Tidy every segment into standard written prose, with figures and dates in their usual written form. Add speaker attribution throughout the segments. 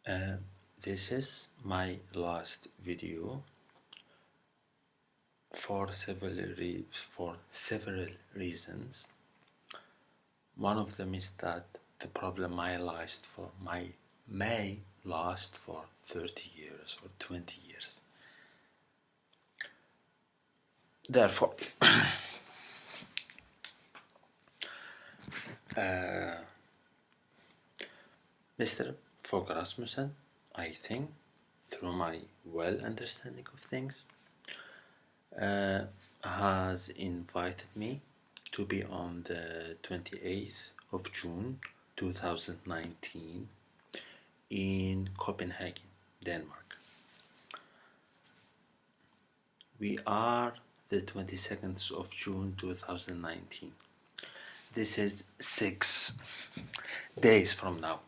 Speaker 1: Uh, this is my last video for several reasons. One of them is that the problem may last for 30 years or 20 years. Therefore, Mr. Fogh Rasmussen, I think, through my well understanding of things, has invited me to be on the 28th of June 2019 in Copenhagen, Denmark. We are the 22nd of June 2019. This is 6 days from now.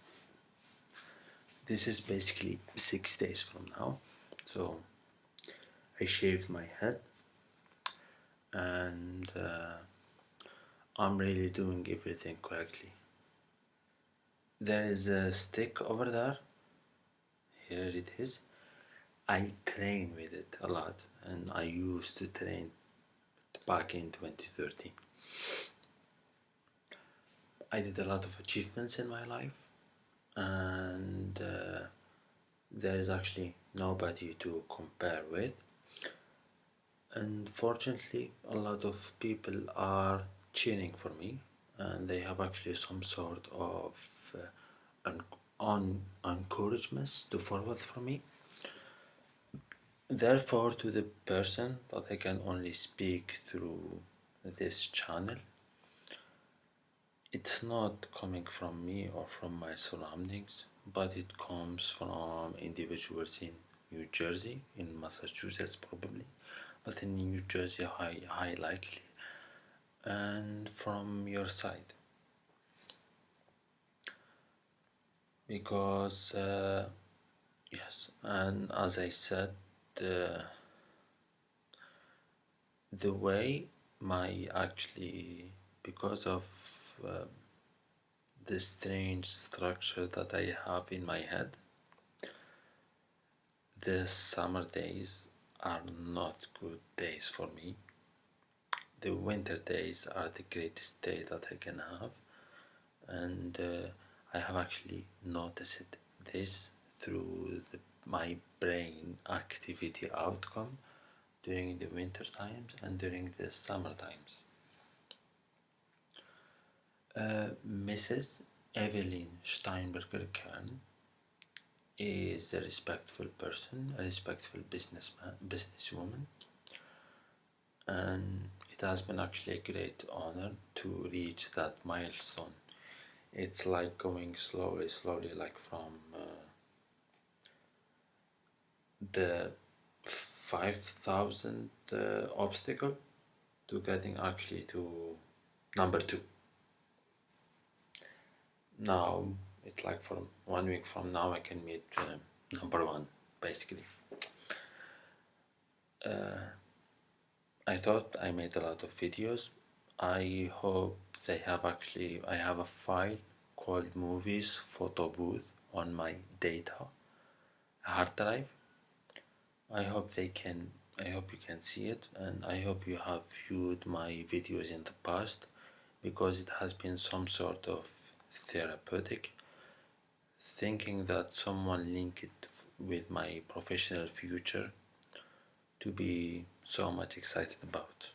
Speaker 1: This is basically 6 days from now. So I shaved my head and I'm really doing everything correctly. There is a stick over there. Here it is. I train with it a lot, and I used to train back in 2013. I did a lot of achievements in my life, and there is actually nobody to compare with. Unfortunately, a lot of people are cheering for me, and they have actually some sort of encouragement to forward for me. Therefore, to the person that I can only speak through this channel, it's not coming from me or from my surroundings, but it comes from individuals in New Jersey, in Massachusetts probably, but in New Jersey high likely, and from your side. Because yes, and as I said, the way because of the strange structure that I have in my head, the summer days are not good days for me. The winter days are the greatest day that I can have, and I have actually noticed this through my brain activity outcome during the winter times and during the summer times. Mrs. Evelyn Steinberger-Kern is a respectful person, a respectful businesswoman, and it has been actually a great honor to reach that milestone. It's like going slowly, like from the 5,000 obstacle to getting actually to number 2. Now it's like from 1 week from now I can meet number 1 basically. I thought I made a lot of videos. I hope I have a file called movies photo booth on my data hard drive. I hope you can see it, and I hope you have viewed my videos in the past, because it has been some sort of therapeutic, thinking that someone linked it with my professional future to be so much excited about.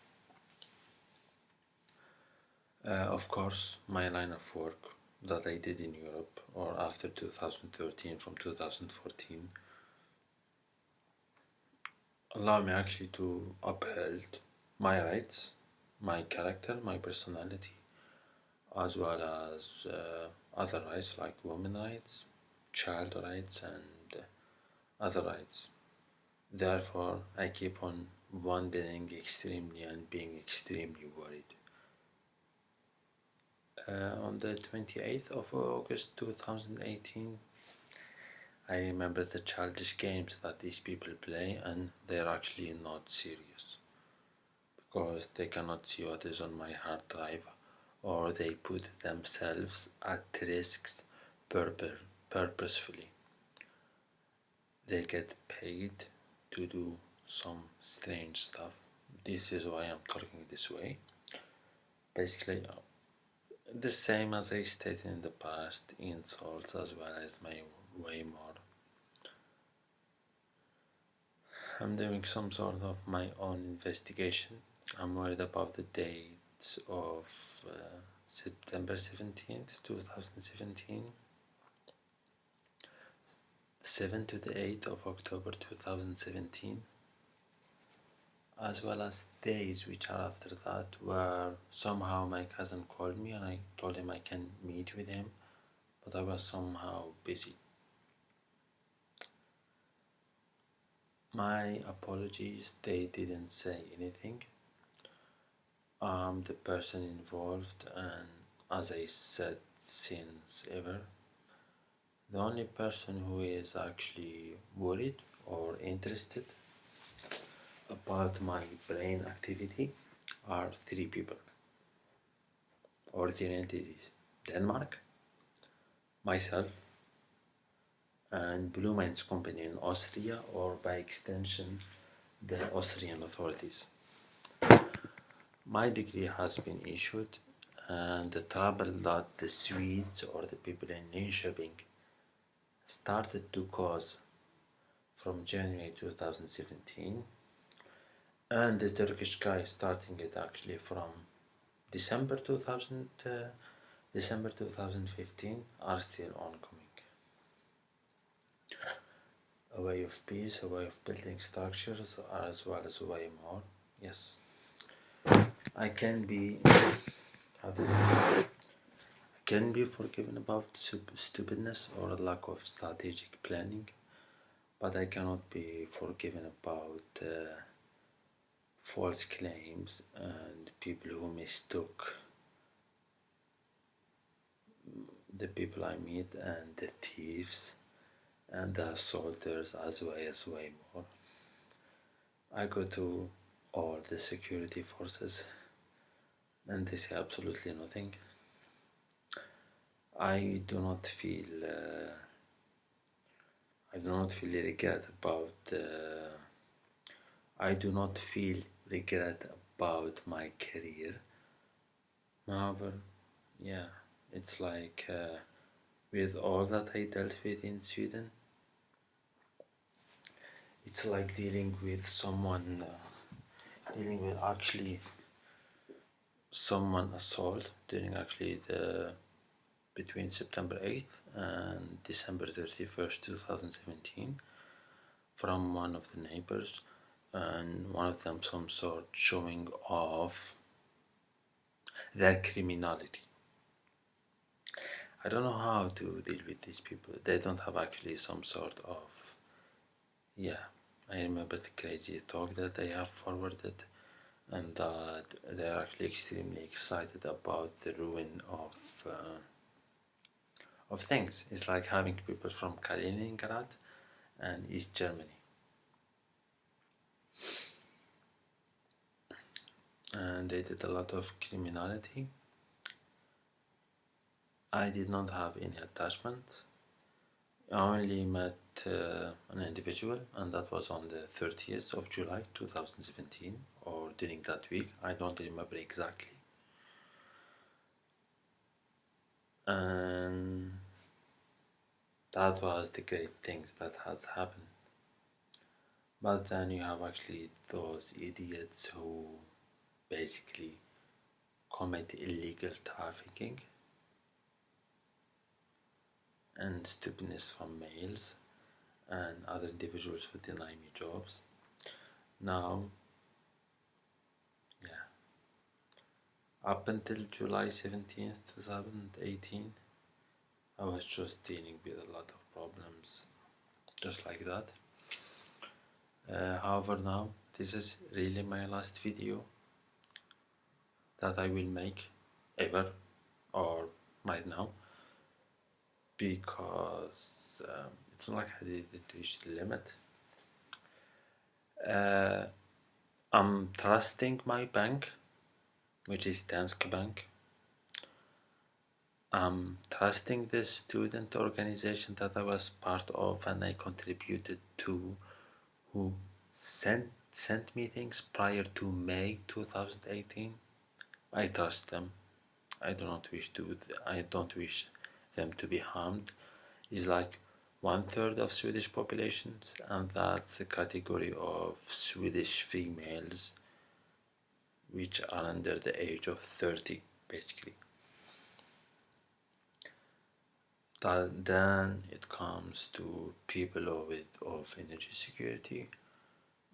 Speaker 1: Of course, my line of work that I did in Europe or after 2013, from 2014, allow me actually to uphold my rights, my character, my personality, as well as other rights like women rights, child rights, and other rights. Therefore, I keep on wondering extremely and being extremely worried. On the 28th of August 2018, I remember the childish games that these people play, and they're actually not serious, because they cannot see what is on my hard drive, or they put themselves at risks purposefully. they get paid to do some strange stuff. This is why I'm talking this way. Basically, the same as I stated in the past, insults as well as my way more. I'm doing some sort of my own investigation. I'm worried about the dates of September 17th, 2017, 7 to the 8th of October 2017, as well as days which are after that, where somehow my cousin called me and I told him I can meet with him, but I was somehow busy. My apologies, they didn't say anything. I'm the person involved, and as I said since ever, the only person who is actually worried or interested about my brain activity are three people or three entities: Denmark, myself, and Blue Minds Company in Austria, or by extension the Austrian authorities. My degree has been issued, and the trouble that the Swedes or the people in Linköping started to cause from January 2017, and the Turkish guy starting it actually from December 2015 are still ongoing. A way of peace, a way of building structures, as well as a way more. Yes, I can be, how to say, I can be forgiven about stupidness or a lack of strategic planning, but I cannot be forgiven about false claims and people who mistook the people I meet, and the thieves and the assaulters as well as way more. I go to all the security forces and they say absolutely nothing. I do not feel regret about I do not feel regret about my career. However, yeah, it's like with all that I dealt with in Sweden, it's like dealing with someone, dealing with actually someone assault during actually the between September 8th and December 31st, 2017, from one of the neighbors, and one of them some sort showing off their criminality. I don't know how to deal with these people. They don't have actually some sort of, yeah, I remember the crazy talk that they have forwarded, and that they're actually extremely excited about the ruin of things. It's like having people from Kaliningrad and East Germany. And they did a lot of criminality. I did not have any attachment. I only met an individual, and that was on the 30th of July 2017, or during that week. I don't remember exactly. And that was the great things that has happened. But then you have actually those idiots who basically commit illegal trafficking and stupidness from males and other individuals who deny me jobs. Now, yeah, up until July 17th, 2018, I was just dealing with a lot of problems just like that. However, now this is really my last video that I will make ever, or right now, because it's not like I didn't reach the limit. I'm trusting my bank, which is Danske Bank, I'm trusting the student organization that I was part of and I contributed to, who sent me things prior to May 2018. I trust them. I don't wish them to be harmed. It's like 1/3 of Swedish population, and that's the category of Swedish females which are under the age of 30, basically. Then it comes to people of energy security,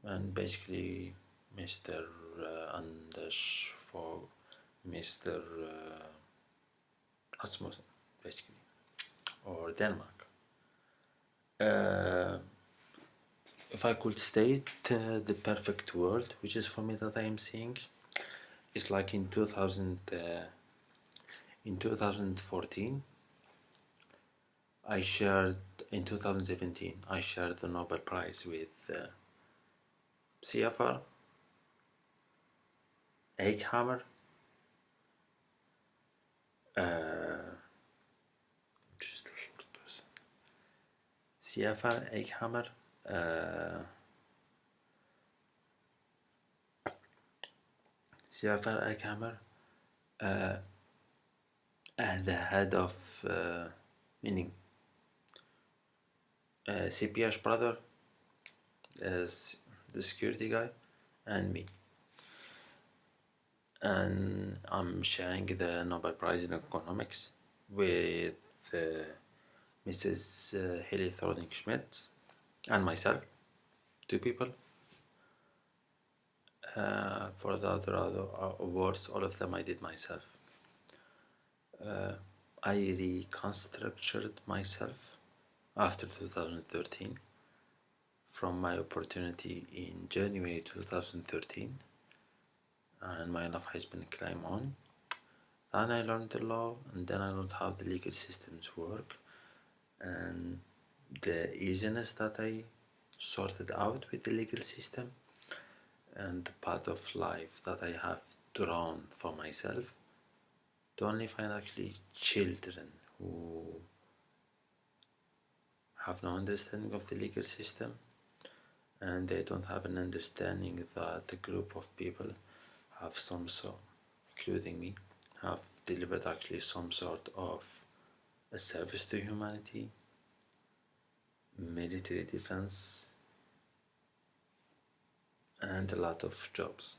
Speaker 1: and basically Mr. Anders Fogh, Mr. Rasmussen, basically, or Denmark. If I could state the perfect world, which is for me that I am seeing, is like in 2014. In 2017, I shared the Nobel Prize with CFR, Eichhammer, just a short person, CFR, Eichhammer, and the head of, meaning CPS brother, the security guy, and me. And I'm sharing the Nobel Prize in Economics with Mrs. Haley Thorning-Schmidt and myself, 2 people. For the other awards, all of them I did myself. I reconstructed myself after 2013 from my opportunity in January 2013, and my life has been climb on. Then I learned the law, and then I learned how the legal systems work, and the easiness that I sorted out with the legal system, and the path of life that I have drawn for myself, to only find actually children who have no understanding of the legal system, and they don't have an understanding that a group of people have some sort, including me, have delivered actually some sort of a service to humanity, military defense, and a lot of jobs.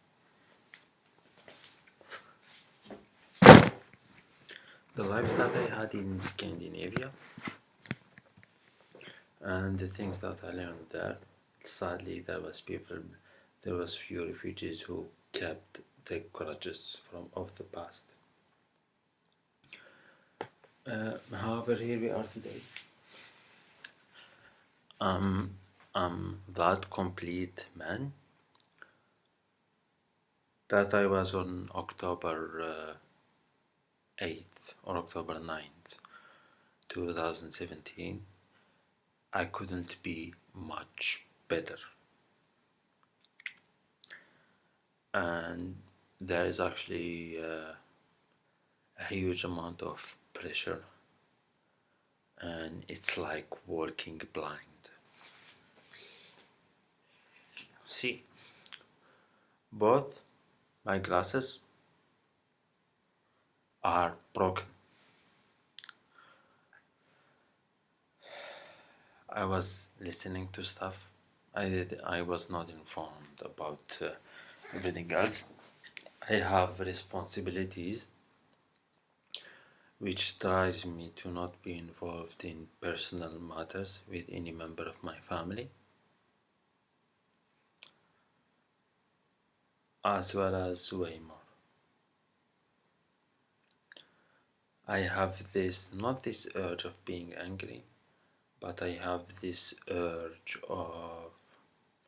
Speaker 1: The life that I had in Scandinavia and the things that I learned there, sadly there was few refugees who kept the grudges of the past. However, here we are today. I'm that complete man that I was on October 8th or October 9th, 2017. I couldn't be much better. And there is actually a huge amount of pressure, and it's like walking blind. See, both my glasses are broken. I was listening to stuff. I was not informed about everything else. I have responsibilities which drives me to not be involved in personal matters with any member of my family, as well as way more. I have not this urge of being angry, but I have this urge of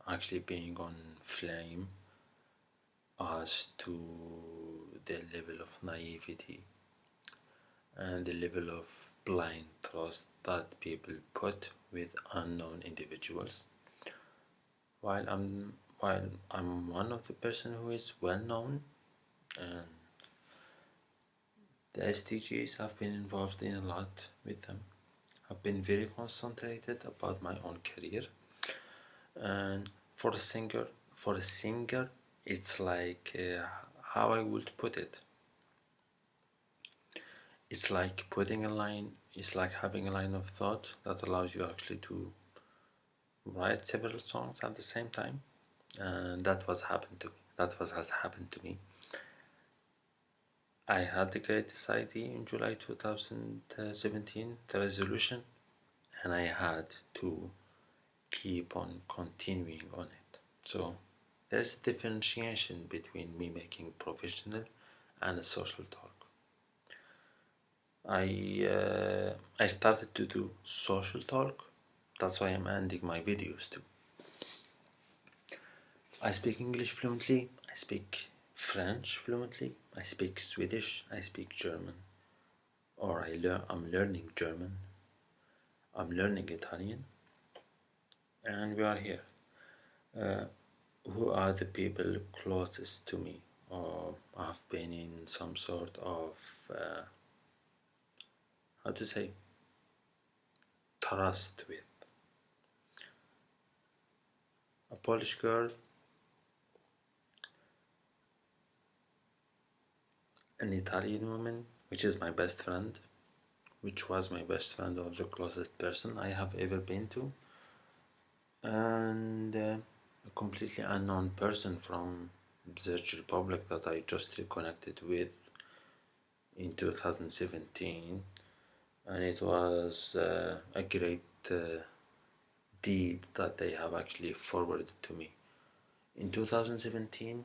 Speaker 1: actually being on flame as to the level of naivety and the level of blind trust that people put with unknown individuals. While I'm one of the person who is well known, and The SDGs have been involved in a lot with them. I've been very concentrated about my own career, and for a singer, it's like how I would put it. It's like putting a line. It's like having a line of thought that allows you actually to write several songs at the same time, and that was happened to me. That was has happened to me. I had the greatest idea in July 2017, the resolution, and I had to keep on continuing on it. So there's a differentiation between me making professional and a social talk. I started to do social talk. That's why I'm ending my videos too. I speak English fluently. I speak French fluently. I speak Swedish. I speak German. Or I'm learning German. I'm learning Italian. And we are here. Who are the people closest to me, or have been in some sort of how to say, trust with? A Polish girl, an Italian woman, which is my best friend, which was my best friend, or the closest person I have ever been to, and a completely unknown person from the Czech Republic that I just reconnected with in 2017, and it was a great deed that they have actually forwarded to me. In 2017,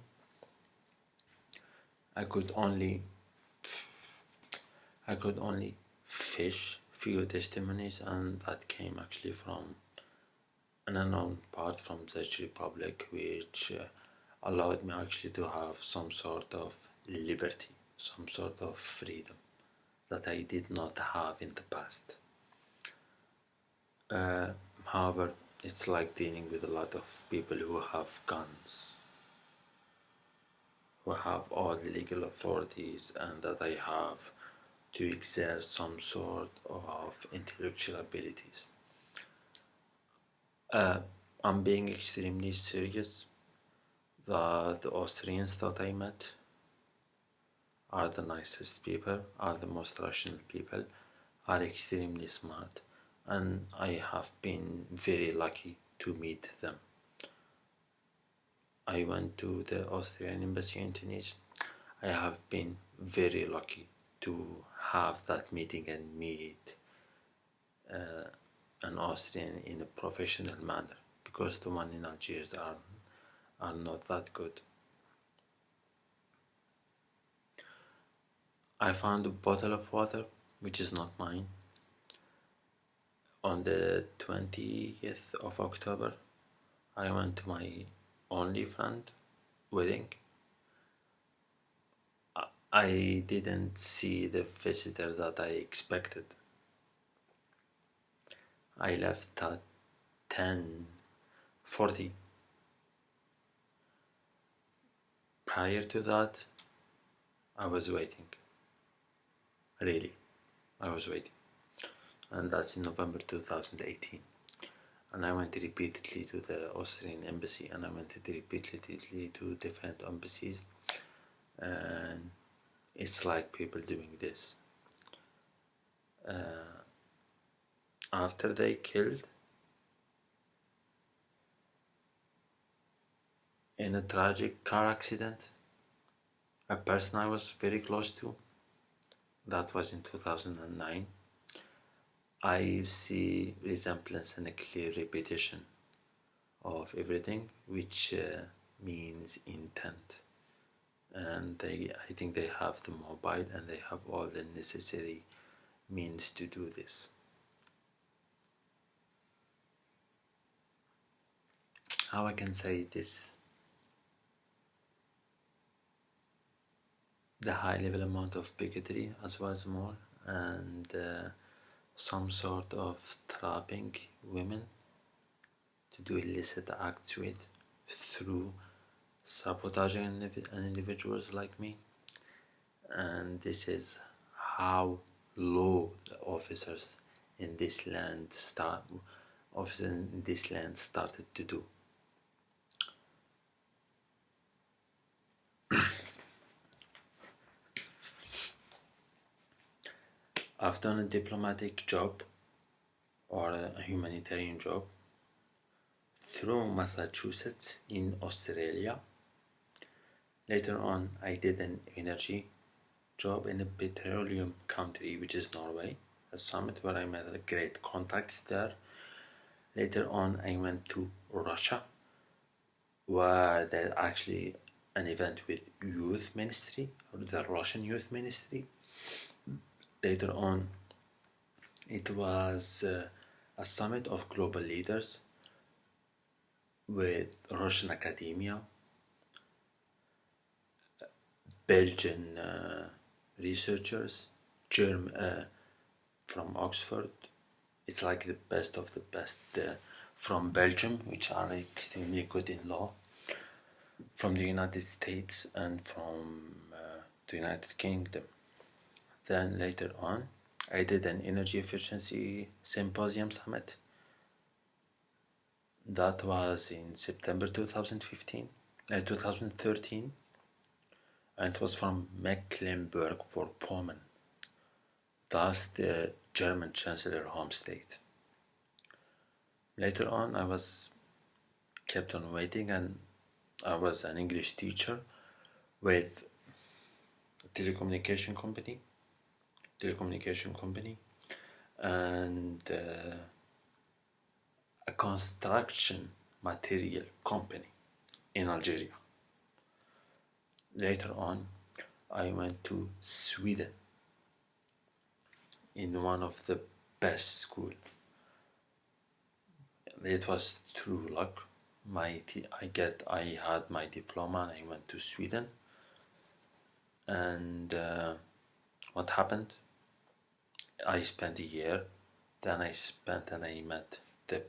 Speaker 1: I could only fish few testimonies, and that came actually from an unknown part from the Czech Republic, which allowed me actually to have some sort of liberty, some sort of freedom that I did not have in the past. However, it's like dealing with a lot of people who have guns, who have all the legal authorities, and that I have to exert some sort of intellectual abilities. I'm being extremely serious that the Austrians that I met are the nicest people, are the most rational people, are extremely smart, and I have been very lucky to meet them. I went to the Austrian embassy in Tunisia. I have been very lucky to have that meeting and meet an Austrian in a professional manner, because the one in Algiers are not that good. I found a bottle of water, which is not mine, on the 20th of October. I went to my only friend wedding. I didn't see the visitor that I expected. I left at 10:40. Prior to that, I was waiting. Really, I was waiting. And that's in November 2018. And I went repeatedly to the Austrian embassy, and I went repeatedly to different embassies. And it's like people doing this. After they killed in a tragic car accident a person I was very close to, that was in 2009, I see resemblance and a clear repetition of everything, which means intent. And I think they have the mobile, and they have all the necessary means to do this. How I can say this? The high level amount of bigotry as well as more, and some sort of trapping women to do illicit acts with, through sabotaging individuals like me. And this is how low the officers in this land started to do. I've done a diplomatic job or a humanitarian job through Massachusetts in Australia. Later on, I did an energy job in a petroleum country, which is Norway, a summit where I met a great contacts there. Later on, I went to Russia, where there's actually an event with youth ministry, or the Russian youth ministry. Later on, it was a summit of global leaders with Russian academia, Belgian researchers, from Oxford. It's like the best of the best from Belgium, which are extremely good in law, from the United States and from the United Kingdom. Then later on, I did an energy efficiency symposium summit. That was in September 2013, and it was from Mecklenburg-Vorpommern. That's the German Chancellor home state. Later on, I was kept on waiting, and I was an English teacher with a telecommunication company, and a construction material company in Algeria. Later on, I went to Sweden in one of the best schools. It was through luck. I had my diploma and I went to Sweden. And what happened? I spent a year. Then I met the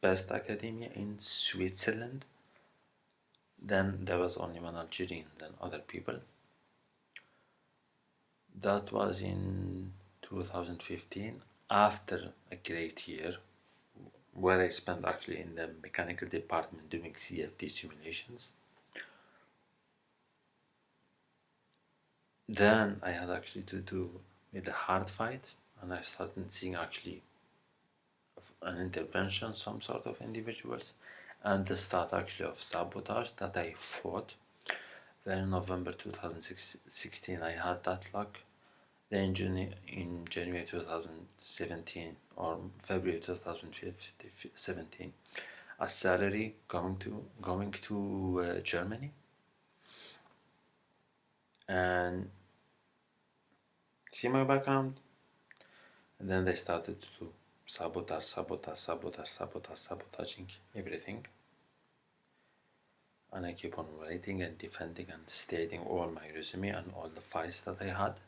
Speaker 1: best academia in Switzerland. Then there was only one Algerian, then other people. That was in 2015, after a great year, where I spent actually in the mechanical department doing CFD simulations. Then I had actually to do with a hard fight, and I started seeing actually an intervention, some sort of individuals, and the start actually of sabotage that I fought. Then in November 2016 I had that luck. Then in January 2017 or February 2017, a salary going to Germany, and see my background. And then they started to sabotaging everything. And I keep on writing and defending and stating all my resume and all the files that I had,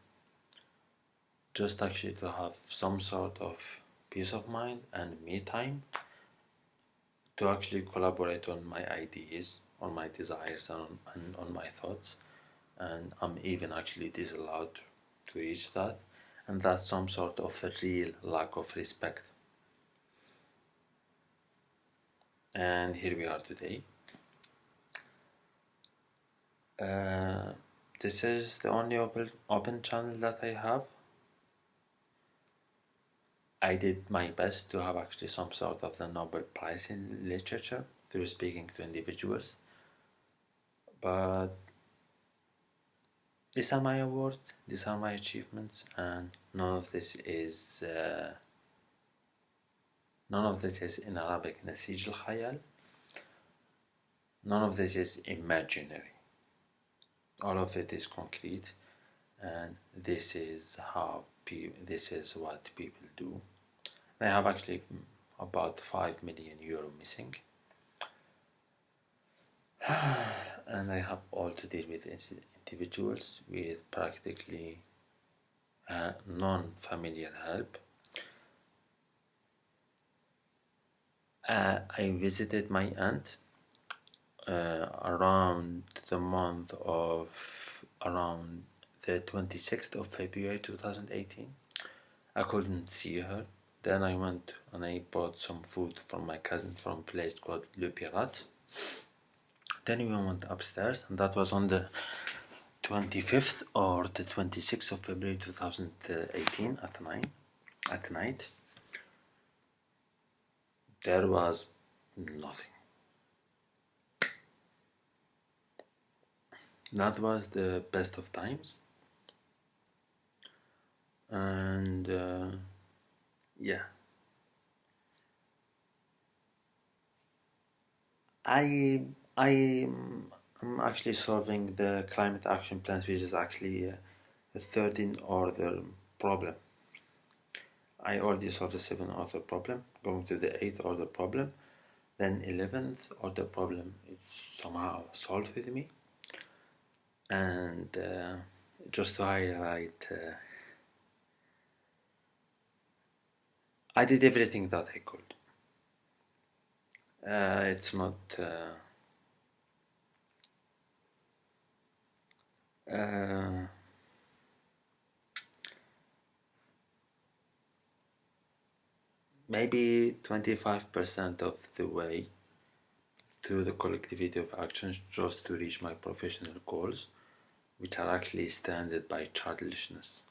Speaker 1: just actually to have some sort of peace of mind and me time to actually collaborate on my ideas, on my desires, and on my thoughts. And I'm even actually disallowed to reach that, and that's some sort of a real lack of respect. And here we are today. This is the only open channel that I have. I did my best to have actually some sort of the Nobel Prize in Literature through speaking to individuals, but these are my awards, these are my achievements, and none of this is in Arabic نسيج الخيال. None of this is imaginary. All of it is concrete, and this is what people do. I have actually about 5 million euro missing, and I have all to deal with individuals with practically non-familiar help. I visited my aunt around the the 26th of February 2018. I couldn't see her. Then I went and I bought some food from my cousin from a place called Le Pirate. Then we went upstairs, and that was on the 25th or the 26th of February 2018 at night. There was nothing. That was the best of times. And yeah, I'm actually solving the climate action plans, which is actually a 13th order problem. I already solved the 7th order problem, going to the 8th order problem, then 11th order problem. It's somehow solved with me. And just to highlight, I did everything that I could. It's not maybe 25% of the way through the collectivity of actions just to reach my professional goals, which are actually standard by childishness.